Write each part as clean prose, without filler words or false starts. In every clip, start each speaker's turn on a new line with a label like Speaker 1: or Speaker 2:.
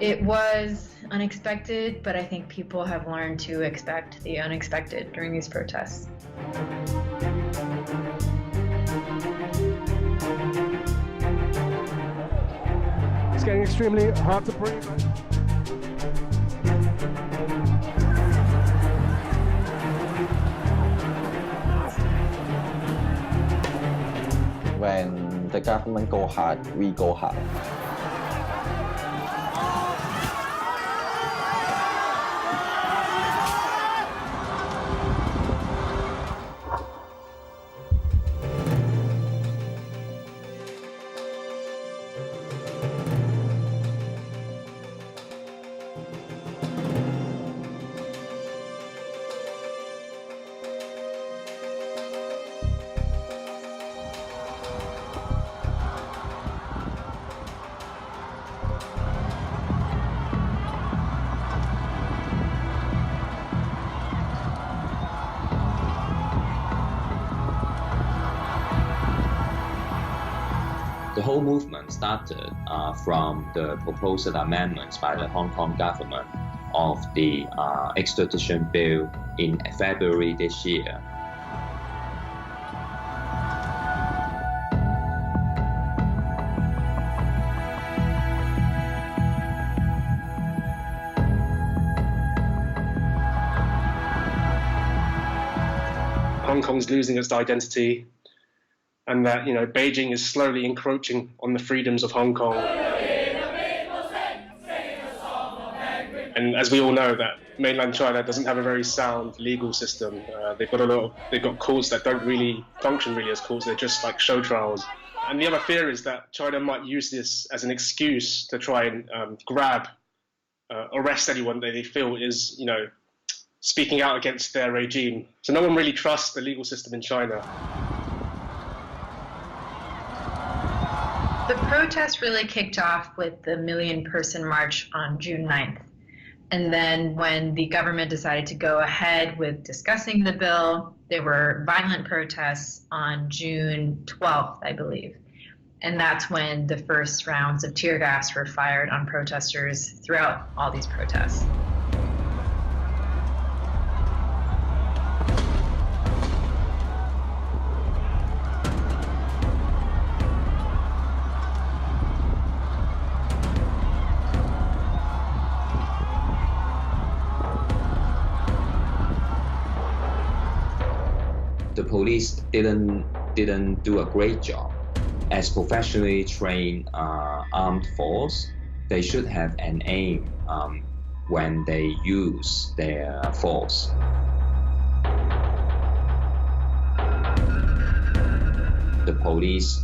Speaker 1: It was unexpected, but I think people have learned to expect the unexpected during these protests.
Speaker 2: It's getting extremely hard to breathe.
Speaker 3: When the government go hard, we go hard.
Speaker 4: The whole movement started from the proposed amendments by the Hong Kong government of the extradition bill in February this year.
Speaker 2: Hong Kong's losing its identity, and that, you know, Beijing is slowly encroaching on the freedoms of Hong Kong. And as we all know, that mainland China doesn't have a very sound legal system. They've got courts that don't really function as courts. They're just like show trials. And the other fear is that China might use this as an excuse to try and arrest anyone that they feel is, you know, speaking out against their regime. So no one really trusts the legal system in China.
Speaker 1: The protest really kicked off with the million-person march on June 9th. And then when the government decided to go ahead with discussing the bill, there were violent protests on June 12th, I believe. And that's when the first rounds of tear gas were fired on protesters throughout all these protests.
Speaker 4: The police didn't do a great job. As professionally trained armed force, they should have an aim when they use their force. The police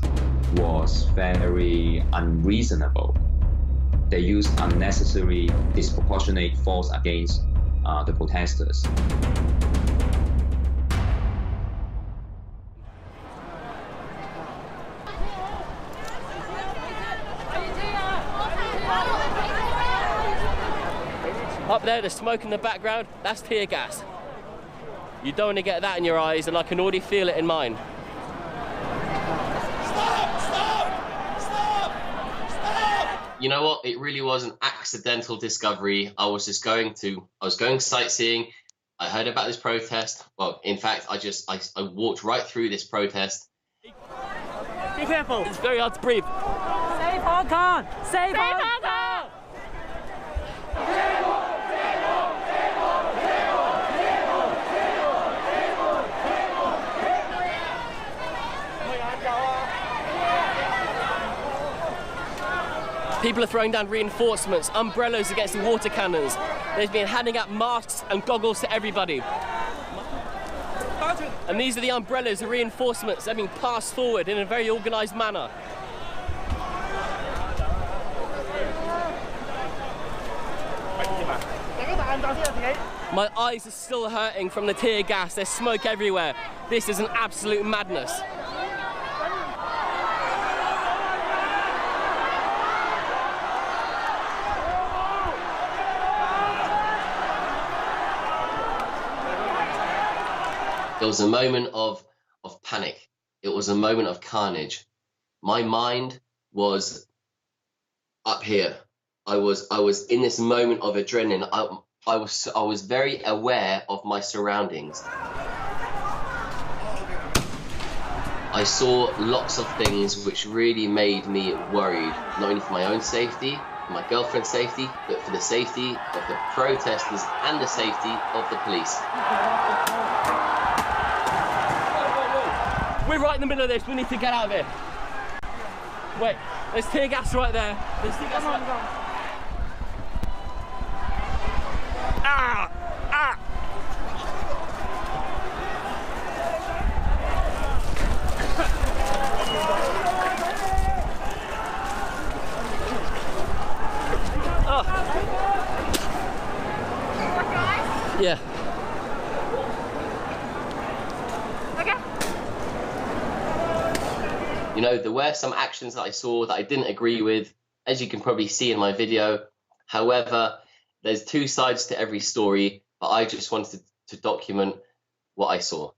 Speaker 4: was very unreasonable. They used unnecessary, disproportionate force against the protesters.
Speaker 5: Up there, the smoke in the background, that's tear gas. You don't want to get that in your eyes, and I can already feel it in mine.
Speaker 6: Stop! Stop! Stop! Stop!
Speaker 7: You know what? It really was an accidental discovery. I was going sightseeing. I heard about this protest. Well, in fact, I walked right through this protest.
Speaker 5: Be careful. It's very hard to breathe.
Speaker 8: Save Hong Kong! Save Hong Kong!
Speaker 5: People are throwing down reinforcements, umbrellas against the water cannons. They've been handing out masks and goggles to everybody. And these are the umbrellas, the reinforcements that are being passed forward in a very organised manner. My eyes are still hurting from the tear gas. There's smoke everywhere. This is an absolute madness.
Speaker 7: It was a moment of panic. It was a moment of carnage. My mind was up here. I was in this moment of adrenaline. I was very aware of my surroundings. I saw lots of things which really made me worried, not only for my own safety, for my girlfriend's safety, but for the safety of the protesters and the safety of the police.
Speaker 5: We're right in the middle of this. We need to get out of here. Wait, there's tear gas right there. There's tear gas right there. Ah! Ah! Yeah.
Speaker 9: Okay.
Speaker 7: You know, there were some actions that I saw that I didn't agree with, as you can probably see in my video. However, there's two sides to every story, but I just wanted to document what I saw.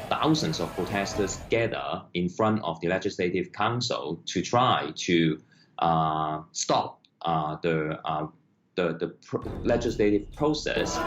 Speaker 4: Thousands of protesters gather in front of the Legislative Council to try to stop the legislative process.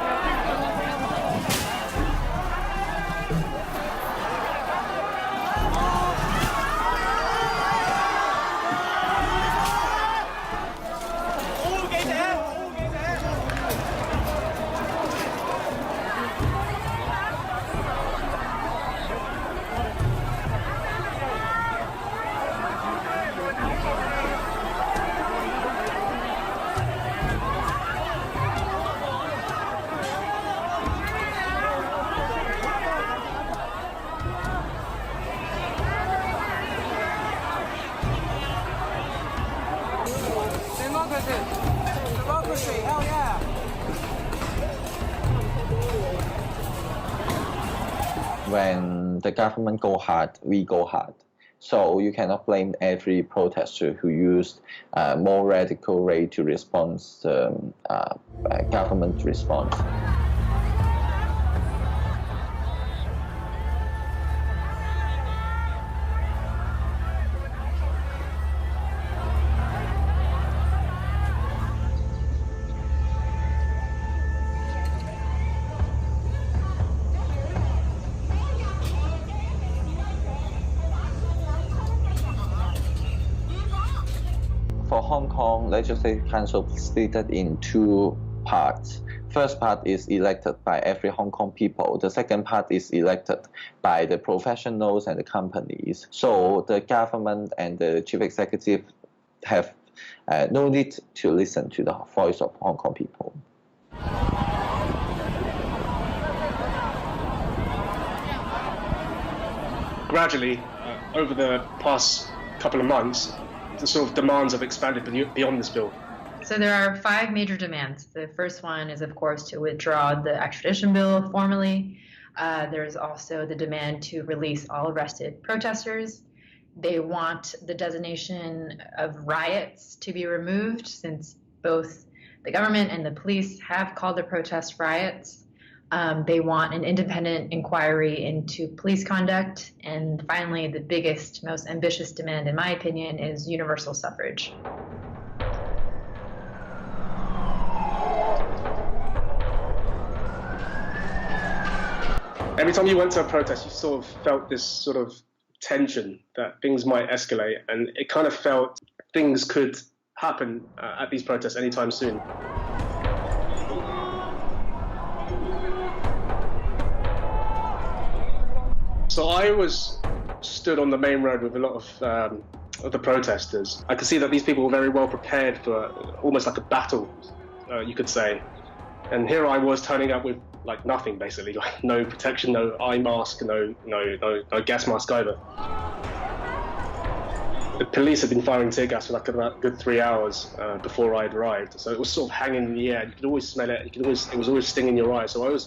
Speaker 8: Democracy, hell yeah!
Speaker 3: When the government go hard, we go hard. So you cannot blame every protester who used a more radical way to respond to government response. For Hong Kong, Legislative Council split in two parts. First part is elected by every Hong Kong people. The second part is elected by the professionals and the companies. So the government and the chief executive have no need to listen to the voice of Hong Kong people.
Speaker 2: Gradually, over the past couple of months, the sort of demands have expanded beyond this bill.
Speaker 1: So there are 5 major demands. The first one is, of course, to withdraw the extradition bill formally. There's also the demand to release all arrested protesters. They want the designation of riots to be removed, since both the government and the police have called the protests riots. They want an independent inquiry into police conduct. And finally, the biggest, most ambitious demand, in my opinion, is universal suffrage.
Speaker 2: Every time you went to a protest, you sort of felt this sort of tension that things might escalate, and it kind of felt things could happen at these protests anytime soon. So I was stood on the main road with a lot of the protesters. I could see that these people were very well prepared for almost like a battle, you could say. And here I was turning up with like nothing, basically, like no protection, no eye mask, no gas mask either. The police had been firing tear gas for like about a good 3 hours before I'd arrived, so it was sort of hanging in the air. You could always smell it. It was always stinging your eye. So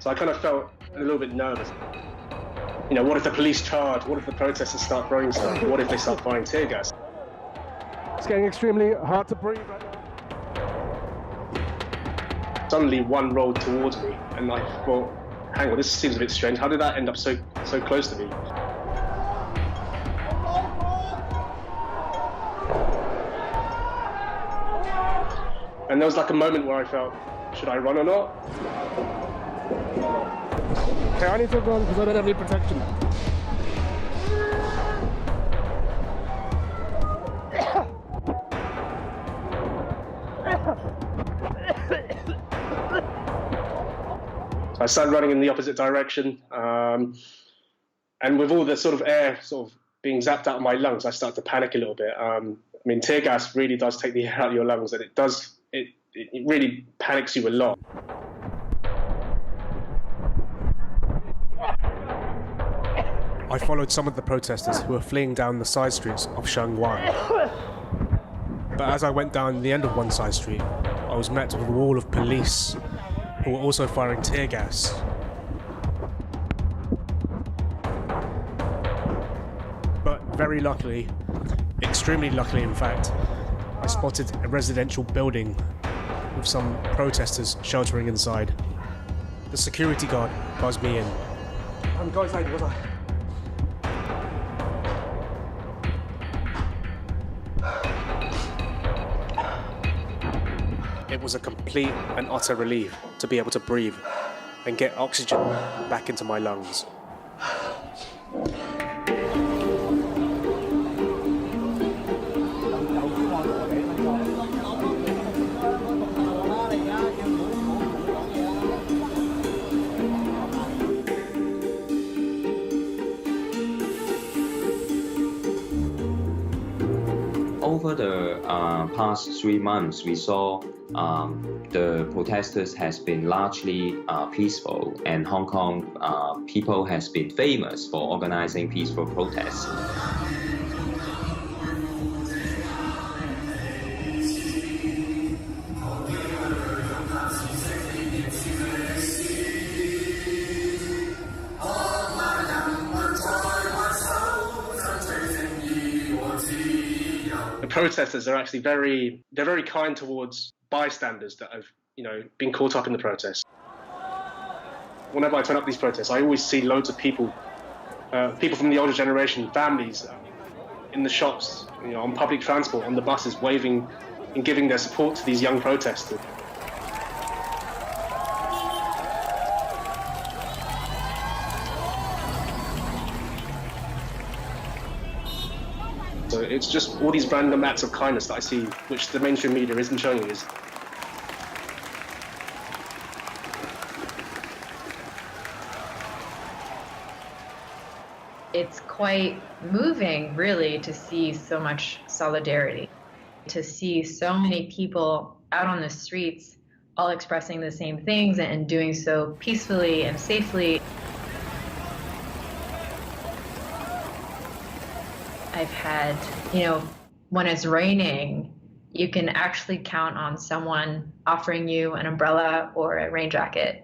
Speaker 2: I kind of felt a little bit nervous. You know, what if the police charge? What if the protesters start throwing stuff? What if they start firing tear gas?
Speaker 10: It's getting extremely hard to breathe right now.
Speaker 2: Suddenly one rolled towards me and I thought, hang on, this seems a bit strange. How did that end up so close to me? And there was like a moment where I felt, should I run or not?
Speaker 10: Okay, I need to run because I don't have any protection.
Speaker 2: So I started running in the opposite direction, and with all the sort of air sort of being zapped out of my lungs, I started to panic a little bit. I mean, tear gas really does take the air out of your lungs, and it really panics you a lot.
Speaker 10: I followed some of the protesters who were fleeing down the side streets of Shanghai. But as I went down the end of one side street, I was met with a wall of police who were also firing tear gas. But very luckily, extremely luckily in fact, I spotted a residential building with some protesters sheltering inside. The security guard buzzed me in. I'm going inside, was I? It was a complete and utter relief to be able to breathe and get oxygen back into my lungs.
Speaker 4: Over the past 3 months, we saw the protesters has been largely peaceful, and Hong Kong people has been famous for organizing peaceful protests.
Speaker 2: The protesters are actually very kind towards bystanders that have, you know, been caught up in the protests. Whenever I turn up these protests, I always see loads of people from the older generation, families, in the shops, you know, on public transport, on the buses, waving and giving their support to these young protesters. So it's just all these random acts of kindness that I see, which the mainstream media isn't showing you.
Speaker 1: It's quite moving, really, to see so much solidarity, to see so many people out on the streets all expressing the same things and doing so peacefully and safely. I've had, you know, when it's raining, you can actually count on someone offering you an umbrella or a rain jacket.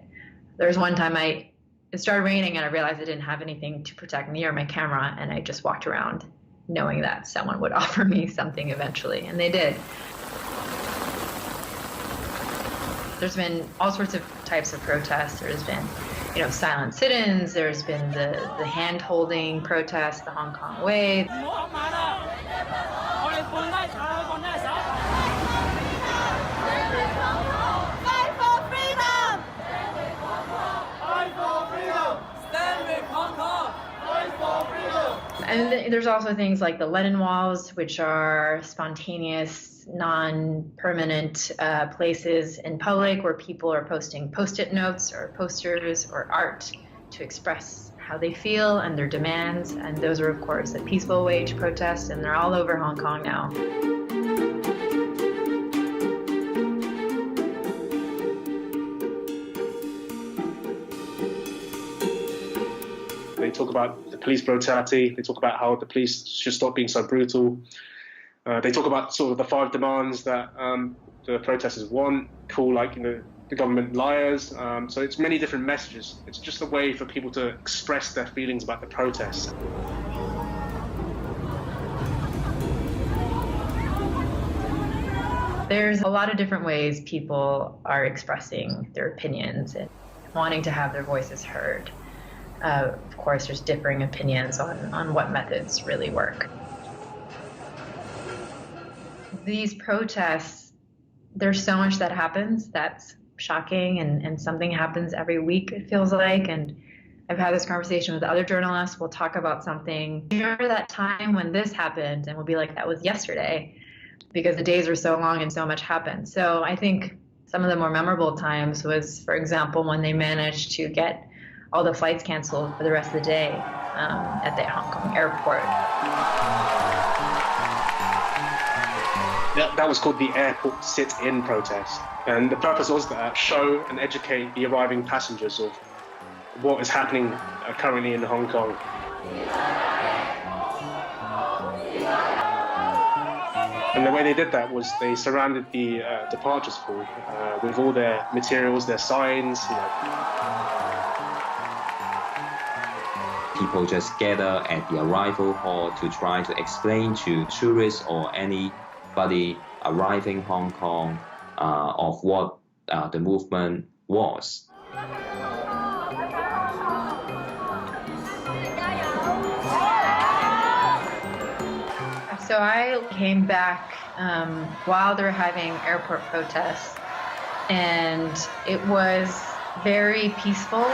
Speaker 1: There was one time it started raining and I realized I didn't have anything to protect me or my camera, and I just walked around knowing that someone would offer me something eventually, and they did. There's been all sorts of types of protests. There's been, you know, silent sit-ins. There's been the hand-holding protest, the Hong Kong Way.
Speaker 9: Fight for freedom! Fight for freedom! Stand with Hong Kong! Fight for freedom!
Speaker 1: And there's also things like the Lenin walls, which are spontaneous, non-permanent places in public where people are posting post-it notes or posters or art to express how they feel and their demands. And those are, of course, a peaceful way to protest, and they're all over Hong Kong now.
Speaker 2: They talk about the police brutality. They talk about how the police should stop being so brutal. They talk about sort of the 5 demands that the protesters want. Call, like, you know, the government liars. So it's many different messages. It's just a way for people to express their feelings about the protests.
Speaker 1: There's a lot of different ways people are expressing their opinions and wanting to have their voices heard. Of course, there's differing opinions on what methods really work. These protests, there's so much that happens that's shocking, and something happens every week, it feels like. And I've had this conversation with other journalists. We'll talk about something. Do you remember that time when this happened? And we'll be like, that was yesterday, because the days were so long and so much happened. So I think some of the more memorable times was, for example, when they managed to get all the flights canceled for the rest of the day at the Hong Kong airport.
Speaker 2: That was called the airport sit-in protest. And the purpose was to show and educate the arriving passengers of what is happening currently in Hong Kong. And the way they did that was they surrounded the departures hall with all their materials, their signs.
Speaker 4: People just gather at the arrival hall to try to explain to tourists or anybody arriving Hong Kong of what the movement was.
Speaker 1: So I came back while they were having airport protests, and it was very peaceful.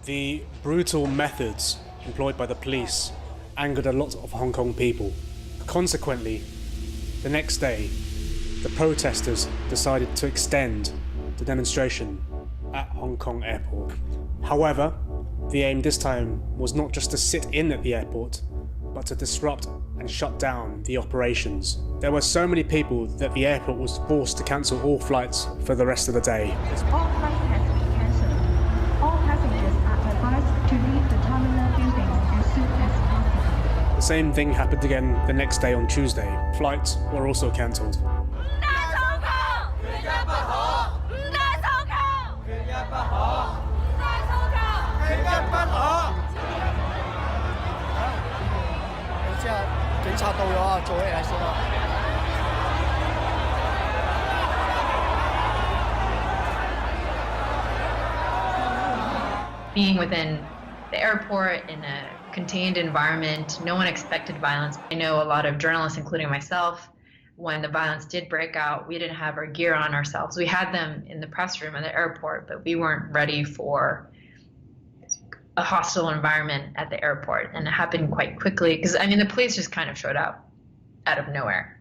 Speaker 10: The brutal methods employed by the police angered a lot of Hong Kong people. Consequently, the next day, the protesters decided to extend the demonstration at Hong Kong airport. However, the aim this time was not just to sit in at the airport, but to disrupt and shut down the operations. There were so many people that the airport was forced to cancel all flights for the rest of the day.
Speaker 11: All flights have been cancelled. All passengers are advised to leave the terminal building as soon as possible.
Speaker 10: The same thing happened again the next day on Tuesday. Flights were also cancelled.
Speaker 1: Being within the airport in a contained environment, no one expected violence. I know a lot of journalists, including myself, when the violence did break out, we didn't have our gear on ourselves. We had them in the press room at the airport, but we weren't ready for a hostile environment at the airport. And it happened quite quickly because, I mean, the police just kind of showed up out of nowhere.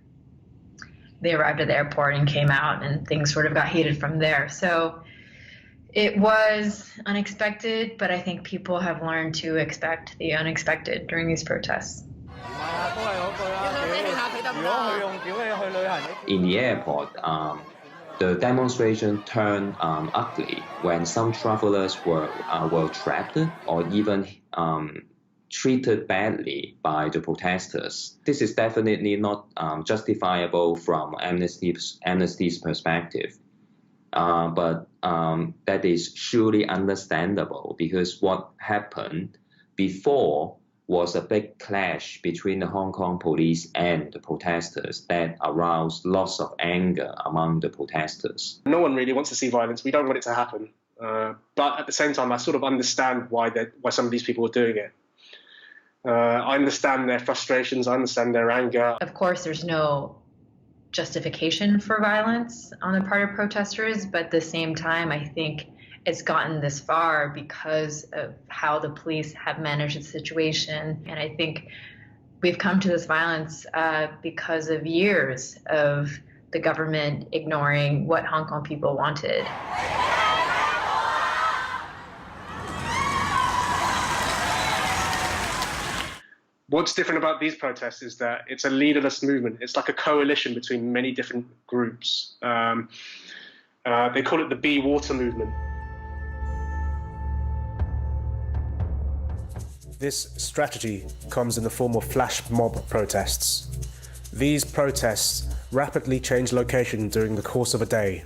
Speaker 1: They arrived at the airport and came out, and things sort of got heated from there. So it was unexpected, but I think people have learned to expect the unexpected during these protests.
Speaker 4: In the airport, the demonstration turned ugly when some travelers were trapped or even treated badly by the protesters. This is definitely not justifiable from Amnesty's perspective. But that is surely understandable because what happened before was a big clash between the Hong Kong police and the protesters that aroused lots of anger among the protesters.
Speaker 2: No one really wants to see violence. We don't want it to happen. But at the same time, I sort of understand why some of these people are doing it. I understand their frustrations. I understand their anger.
Speaker 1: Of course, there's no justification for violence on the part of protesters, but at the same time, I think it's gotten this far because of how the police have managed the situation. And I think we've come to this violence because of years of the government ignoring what Hong Kong people wanted.
Speaker 2: What's different about these protests is that it's a leaderless movement. It's like a coalition between many different groups. They call it the Be Water movement.
Speaker 10: This strategy comes in the form of flash mob protests. These protests rapidly change location during the course of a day,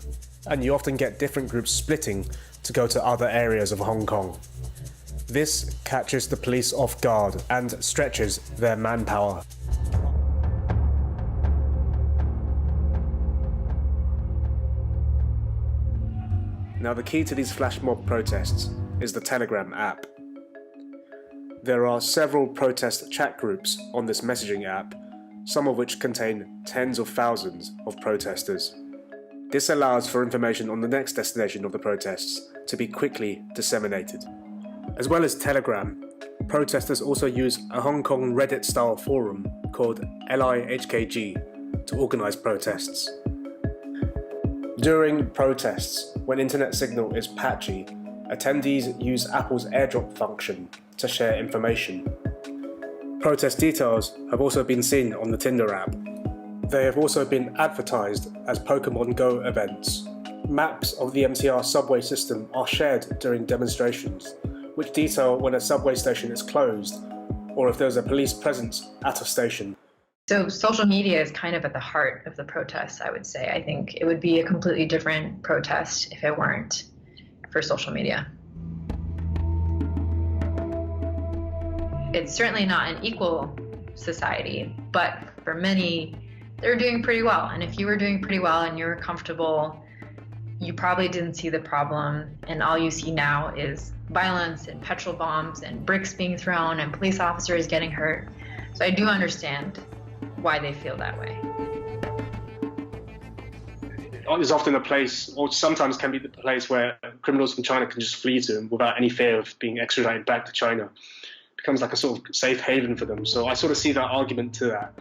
Speaker 10: and you often get different groups splitting to go to other areas of Hong Kong. This catches the police off guard and stretches their manpower. Now, the key to these flash mob protests is the Telegram app. There are several protest chat groups on this messaging app, some of which contain tens of thousands of protesters. This allows for information on the next destination of the protests to be quickly disseminated. As well as Telegram, protesters also use a Hong Kong Reddit-style forum called LIHKG to organise protests. During protests, when internet signal is patchy, attendees use Apple's AirDrop function to share information. Protest details have also been seen on the Tinder app. They have also been advertised as Pokemon Go events. Maps of the MTR subway system are shared during demonstrations, which detail when a subway station is closed or if there's a police presence at a station.
Speaker 1: So social media is kind of at the heart of the protests, I would say. I think it would be a completely different protest if it weren't for social media. It's certainly not an equal society, but for many, they're doing pretty well. And if you were doing pretty well and you're comfortable, you probably didn't see the problem. And all you see now is violence and petrol bombs and bricks being thrown and police officers getting hurt. So I do understand why they feel that way.
Speaker 2: There's often a place, or sometimes can be the place, where criminals from China can just flee to without any fear of being extradited back to China. It becomes like a sort of safe haven for them. So I sort of see that argument to that.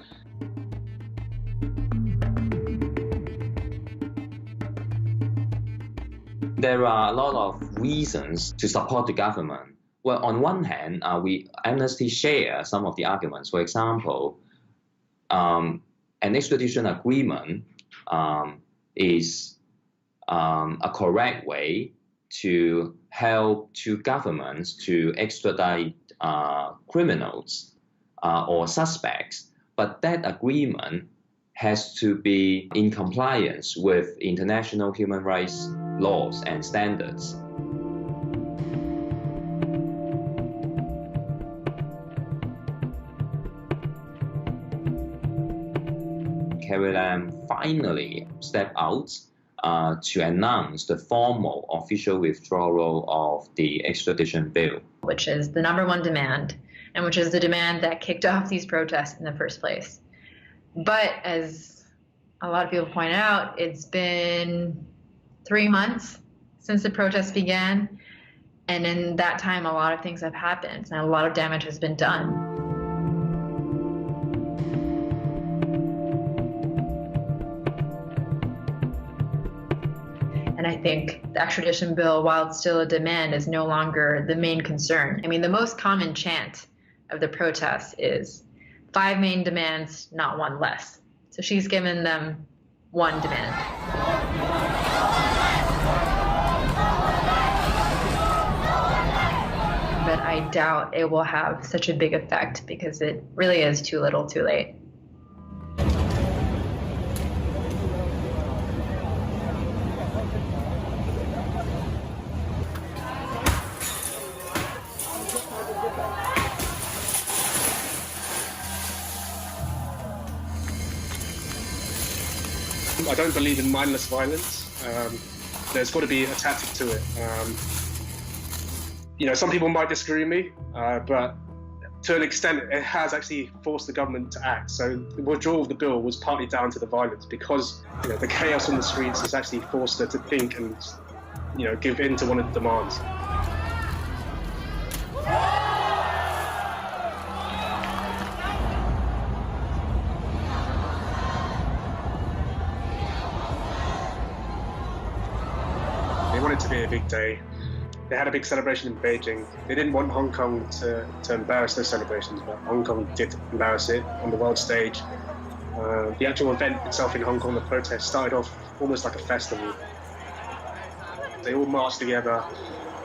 Speaker 4: There are a lot of reasons to support the government. Well, on one hand, Amnesty share some of the arguments. For example, an extradition agreement is a correct way to help two governments to extradite criminals or suspects, but that agreement has to be in compliance with international human rights laws and standards. Carrie Lam finally stepped out to announce the formal official withdrawal of the extradition bill,
Speaker 1: which is the number one demand, and which is the demand that kicked off these protests in the first place. But as a lot of people point out, it's been 3 months since the protests began, and in that time, a lot of things have happened, and a lot of damage has been done. And I think the extradition bill, while it's still a demand, is no longer the main concern. I mean, the most common chant of the protests is 5 main demands, not 1 less. So she's given them 1 demand. But I doubt it will have such a big effect because it really is too little too late.
Speaker 2: I don't believe in mindless violence. There's got to be a tactic to it. Some people might disagree with me, but to an extent, it has actually forced the government to act. So the withdrawal of the bill was partly down to the violence, because the chaos on the streets has actually forced her to think and give in to one of the demands. They wanted it to be a big day. They had a big celebration in Beijing. They didn't want Hong Kong to embarrass those celebrations, but Hong Kong did embarrass it on the world stage. The actual event itself in Hong Kong, the protest, started off almost like a festival. They all marched together,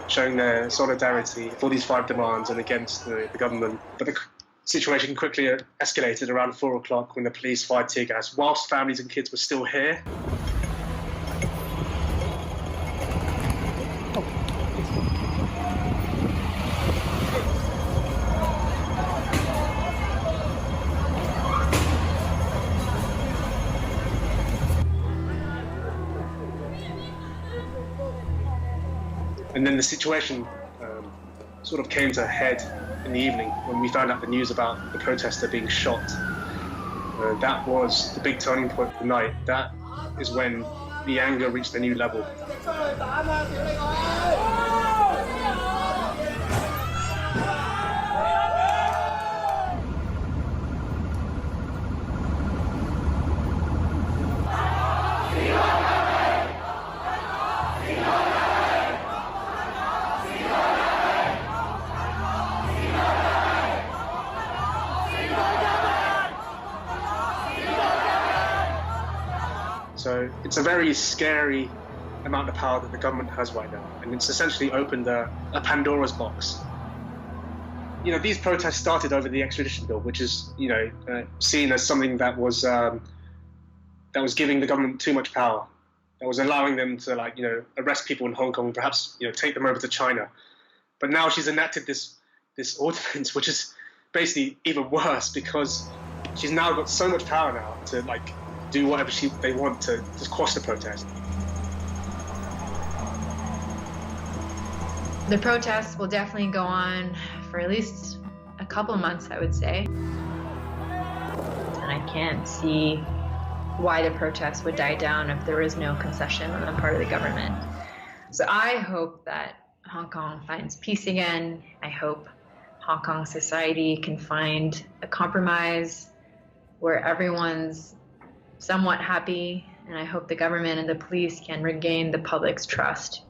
Speaker 2: showing their solidarity for these 5 demands and against the government. But the situation quickly escalated around 4 o'clock when the police fired tear gas, whilst families and kids were still here. And then the situation sort of came to a head in the evening when we found out the news about the protester being shot. That was the big turning point of the night. That is when the anger reached a new level. So it's a very scary amount of power that the government has right now, and it's essentially opened a Pandora's box. These protests started over the extradition bill, which is seen as something that was giving the government too much power, that was allowing them to arrest people in Hong Kong, perhaps take them over to China. But now she's enacted this ordinance, which is basically even worse, because she's now got so much power now to do whatever they want to just quash the protest.
Speaker 1: The protests will definitely go on for at least a couple of months, I would say. And I can't see why the protests would die down if there is no concession on the part of the government. So I hope that Hong Kong finds peace again. I hope Hong Kong society can find a compromise where everyone's somewhat happy, and I hope the government and the police can regain the public's trust.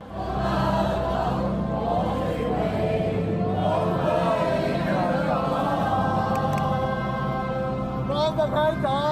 Speaker 9: Hãy subscribe cho